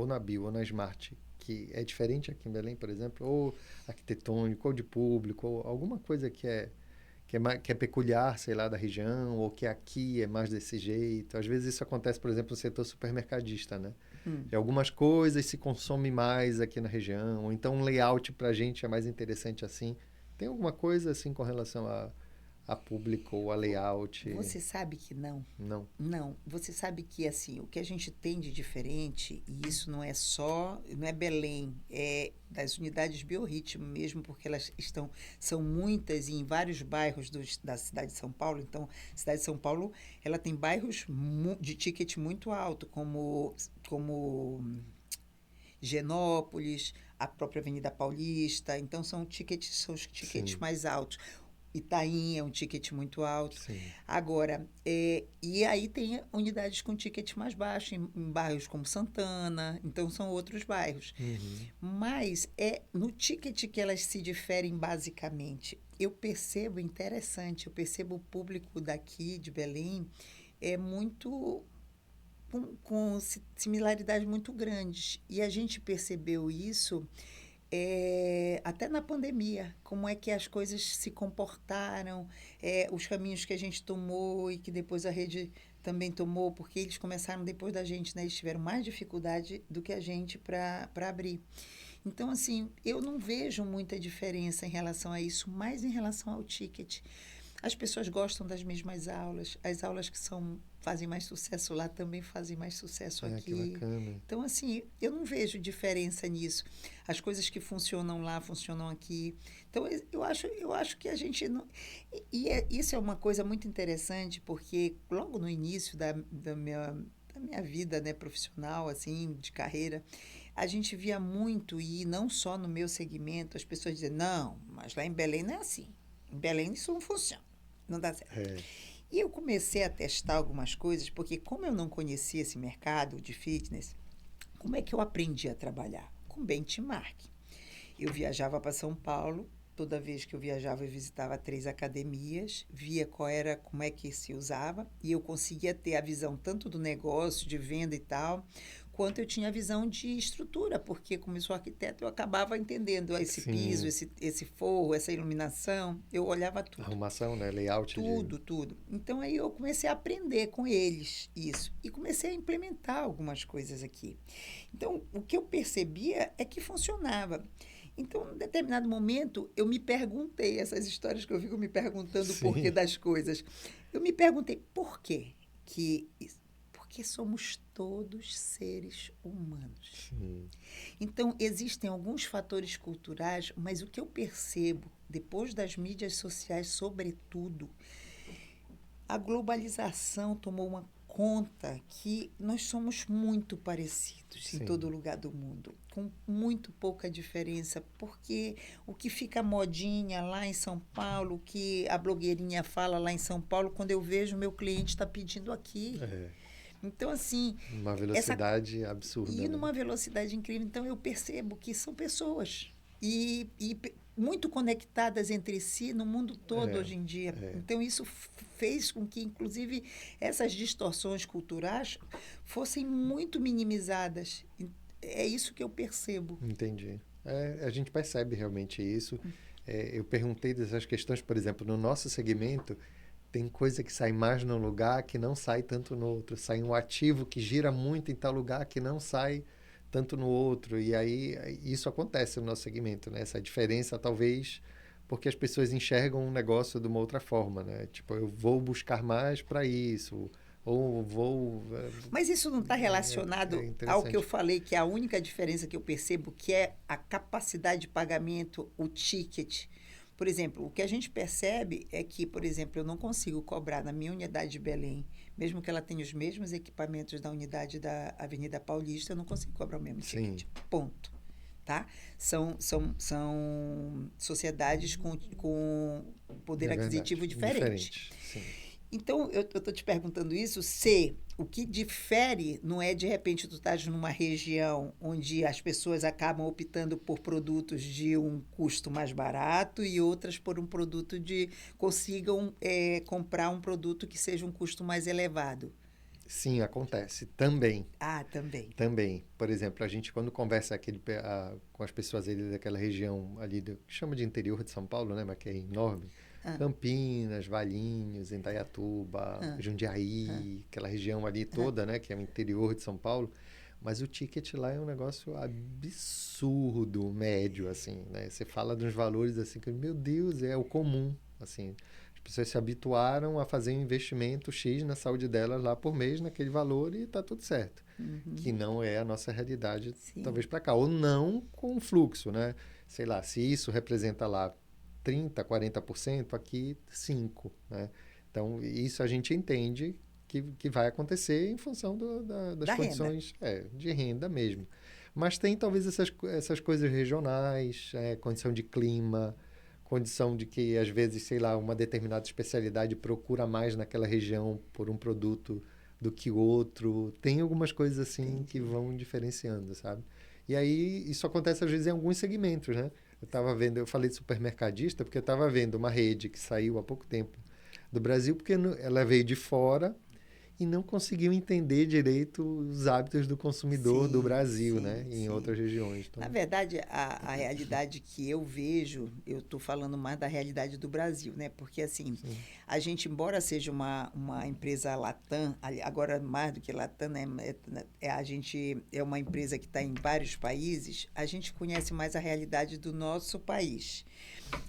na Bio, ou na Smart, que é diferente aqui em Belém, por exemplo? Ou arquitetônico, ou de público, ou alguma coisa que é peculiar, sei lá, da região, ou que aqui é mais desse jeito? Às vezes isso acontece, por exemplo, no setor supermercadista, né? E algumas coisas se consomem mais aqui na região, ou então um layout para a gente é mais interessante assim. Tem alguma coisa assim com relação a público ou a layout? Você sabe que não. Não. Não. Você sabe que assim, o que a gente tem de diferente, e isso não é Belém, é das unidades Biorritmo mesmo, porque elas são muitas e em vários bairros da cidade de São Paulo. Então, a cidade de São Paulo, ela tem bairros de ticket muito alto, como Genópolis, a própria Avenida Paulista. Então, são os tickets mais altos. Itaim é um ticket muito alto. Sim. Agora, e aí tem unidades com ticket mais baixo, em bairros como Santana, então são outros bairros. Mas é no ticket que elas se diferem basicamente. Eu percebo o público daqui de Belém é muito com similaridades muito grandes. E a gente percebeu isso até na pandemia, como é que as coisas se comportaram, os caminhos que a gente tomou e que depois a rede também tomou, porque eles começaram depois da gente, né? Eles tiveram mais dificuldade do que a gente para abrir. Então, assim, eu não vejo muita diferença em relação a isso, mas em relação ao ticket. As pessoas gostam das mesmas aulas, as aulas que fazem mais sucesso lá também fazem mais sucesso aqui. Que bacana. Então, assim, eu não vejo diferença nisso. As coisas que funcionam lá, funcionam aqui. Então, eu acho que a gente não... Isso é uma coisa muito interessante, porque logo no início da minha vida, né, profissional, assim, de carreira, a gente via muito, e não só no meu segmento, as pessoas dizendo, não, mas lá em Belém não é assim. Em Belém isso não funciona, não dá certo. E eu comecei a testar algumas coisas, porque como eu não conhecia esse mercado de fitness, como é que eu aprendi a trabalhar? Com benchmark. Eu viajava para São Paulo, toda vez que eu viajava eu visitava 3 academias, via como é que se usava, e eu conseguia ter a visão tanto do negócio, de venda e tal, enquanto eu tinha a visão de estrutura, porque como sou arquiteto, eu acabava entendendo esse Sim. piso, esse forro, essa iluminação, eu olhava tudo. Arrumação, né? Layout Tudo. Então, aí eu comecei a aprender com eles isso. E comecei a implementar algumas coisas aqui. Então, o que eu percebia é que funcionava. Então, em determinado momento, eu me perguntei, essas histórias que eu fico me perguntando o porquê Sim. das coisas. Eu me perguntei por quê porque somos todos seres humanos. Sim. Então, existem alguns fatores culturais, mas o que eu percebo, depois das mídias sociais, sobretudo, a globalização tomou uma conta que nós somos muito parecidos em Sim. todo lugar do mundo, com muito pouca diferença, porque o que fica modinha lá em São Paulo, o que a blogueirinha fala lá em São Paulo, quando eu vejo meu cliente está pedindo aqui. Então, assim, uma velocidade absurda, e né? numa velocidade incrível. Então, eu percebo que são pessoas e muito conectadas entre si no mundo todo hoje em dia. Então, isso fez com que, inclusive, essas distorções culturais fossem muito minimizadas. É isso que eu percebo. Entendi. A gente percebe realmente isso. Eu perguntei dessas questões, por exemplo, no nosso segmento, tem coisa que sai mais num lugar que não sai tanto no outro. Sai um ativo que gira muito em tal lugar que não sai tanto no outro. E aí isso acontece no nosso segmento, né? Essa diferença talvez porque as pessoas enxergam um negócio de uma outra forma, né? Tipo, eu vou buscar mais para isso, ou vou... Mas isso não está relacionado ao que eu falei, que é a única diferença que eu percebo, que é a capacidade de pagamento, o ticket. Por exemplo, o que a gente percebe é que, por exemplo, eu não consigo cobrar na minha unidade de Belém, mesmo que ela tenha os mesmos equipamentos da unidade da Avenida Paulista, eu não consigo cobrar o mesmo ticket. Ponto. Tá? São sociedades com poder aquisitivo diferente. Sim. Então, eu estou te perguntando isso se o que difere não é, de repente, tu estás numa região onde as pessoas acabam optando por produtos de um custo mais barato e outras por um produto consigam comprar um produto que seja um custo mais elevado. Sim, acontece. Também. Também. Também. Por exemplo, a gente quando conversa com as pessoas ali daquela região ali, que chama de interior de São Paulo, né? Mas que é enorme. Campinas, Valinhos, Indaiatuba, Jundiaí, aquela região ali toda, né? Que é o interior de São Paulo. Mas o ticket lá é um negócio absurdo, médio, assim, né? Você fala de uns valores assim que, meu Deus, é o comum, assim. As pessoas se habituaram a fazer um investimento X na saúde delas lá por mês, naquele valor, e está tudo certo. Que não é a nossa realidade, talvez, para cá. Ou não com fluxo, né? Sei lá, se isso representa lá 30%, 40%, aqui 5%, né? Então, isso a gente entende que vai acontecer em função das condições de renda mesmo. Mas tem talvez essas coisas regionais, condição de clima, condição de que, às vezes, sei lá, uma determinada especialidade procura mais naquela região por um produto do que outro. Tem algumas coisas assim que vão diferenciando, sabe? E aí, isso acontece, às vezes, em alguns segmentos, né? Eu falei de supermercadista, porque eu estava vendo uma rede que saiu há pouco tempo do Brasil, porque ela veio de fora e não conseguiu entender direito os hábitos do consumidor do Brasil, né? Em outras regiões. Então... Na verdade, a realidade que eu vejo, eu estou falando mais da realidade do Brasil, né? Porque, assim, a gente, embora seja uma empresa Latam, agora mais do que Latam, né? A gente é uma empresa que está em vários países, a gente conhece mais a realidade do nosso país.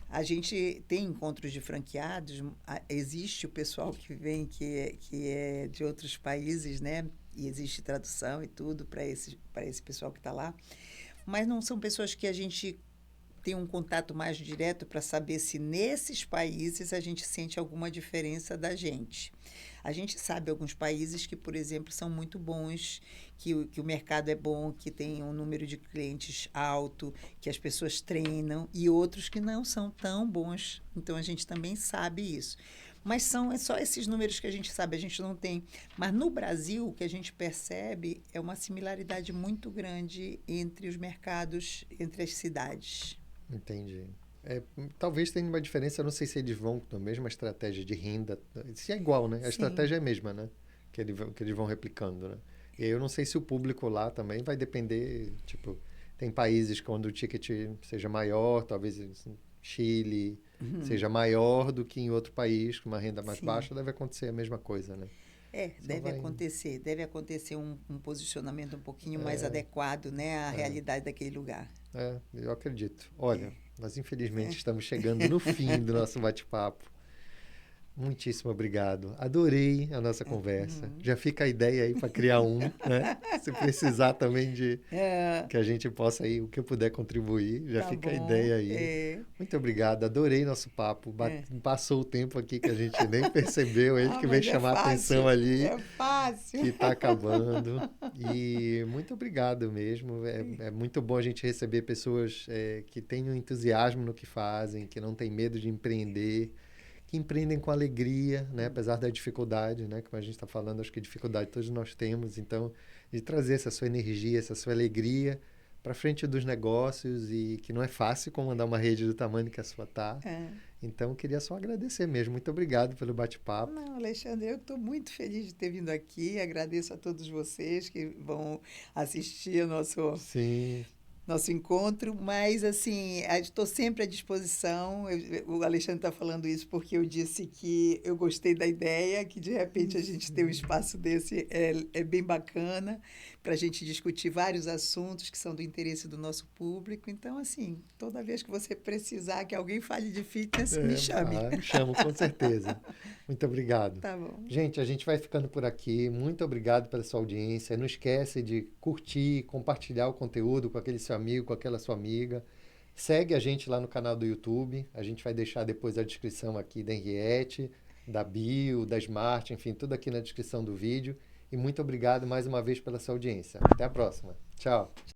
A gente tem encontros de franqueados, existe o pessoal que vem que é de outros países, né? E existe tradução e tudo para esse pessoal que está lá. Mas não são pessoas que a gente tem um contato mais direto para saber se nesses países a gente sente alguma diferença da gente. A gente sabe alguns países que, por exemplo, são muito bons, que o mercado é bom, que tem um número de clientes alto, que as pessoas treinam, e outros que não são tão bons. Então, a gente também sabe isso. Mas é só esses números que a gente sabe, a gente não tem. Mas no Brasil, o que a gente percebe é uma similaridade muito grande entre os mercados, entre as cidades. Entendi. Talvez tenha uma diferença, não sei se eles vão com a mesma estratégia de renda. Se é igual, né? A estratégia é a mesma, né? Que eles vão replicando, né? Eu não sei se o público lá também vai depender, tipo, tem países que onde o ticket seja maior, talvez Chile seja maior do que em outro país com uma renda mais Sim. baixa, deve acontecer a mesma coisa, né? Só vai... Deve acontecer um posicionamento um pouquinho mais É, adequado, né, à é, realidade daquele lugar. eu acredito. Olha, nós infelizmente É. estamos chegando no fim do nosso bate-papo. Muitíssimo obrigado. Adorei a nossa conversa. Já fica a ideia aí para criar um, né? Se precisar também de É, que a gente possa aí, o que eu puder contribuir, já tá fica a bom. ideia aí. Muito obrigado, adorei nosso papo. É. Passou o tempo aqui que a gente nem percebeu, ele que veio Mas é chamar a atenção fácil, ali, é fácil. que está acabando. E muito obrigado mesmo. É muito bom a gente receber pessoas que têm um entusiasmo no que fazem, que não têm medo de empreender, que empreendem com alegria, né? Apesar da dificuldade, né? Como a gente está falando, acho que dificuldade todos nós temos. Então, de trazer essa sua energia, essa sua alegria para frente dos negócios e que não é fácil comandar uma rede do tamanho que a sua tá. É. Então, queria só agradecer mesmo. Muito obrigado pelo bate-papo. Não, Alexandre, eu estou muito feliz de ter vindo aqui. Agradeço a todos vocês que vão assistir o Sim, nosso encontro, mas assim, estou sempre à disposição. O Alexandre está falando isso porque eu disse que eu gostei da ideia, que de repente a gente ter um espaço desse é bem bacana para a gente discutir vários assuntos que são do interesse do nosso público. Então, assim, toda vez que você precisar que alguém fale de fitness, me chame. chamo com certeza. Muito obrigado. Tá bom. Gente, a gente vai ficando por aqui. Muito obrigado pela sua audiência. Não esquece de curtir, compartilhar o conteúdo com aquele seu amigo, com aquela sua amiga. Segue a gente lá no canal do YouTube. A gente vai deixar depois a descrição aqui da Henriette, da Bio, da Smart, enfim, tudo aqui na descrição do vídeo. E muito obrigado mais uma vez pela sua audiência. Até a próxima. Tchau.